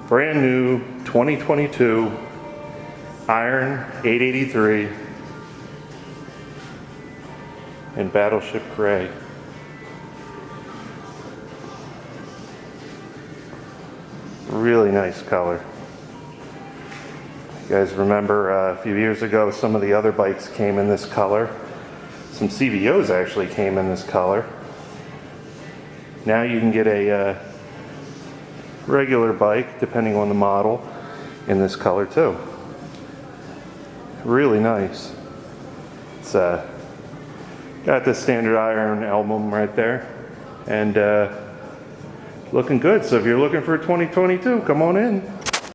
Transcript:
Brand new 2022 Iron 883 in Battleship Gray. Really nice color. You guys remember a few years ago some of the other bikes came in this color. Some CVOs actually came in this color. Now you can get a regular bike, depending on the model, in this color too. Really nice. It's got the standard iron emblem right there, and looking good. So if you're looking for a 2022, come on in.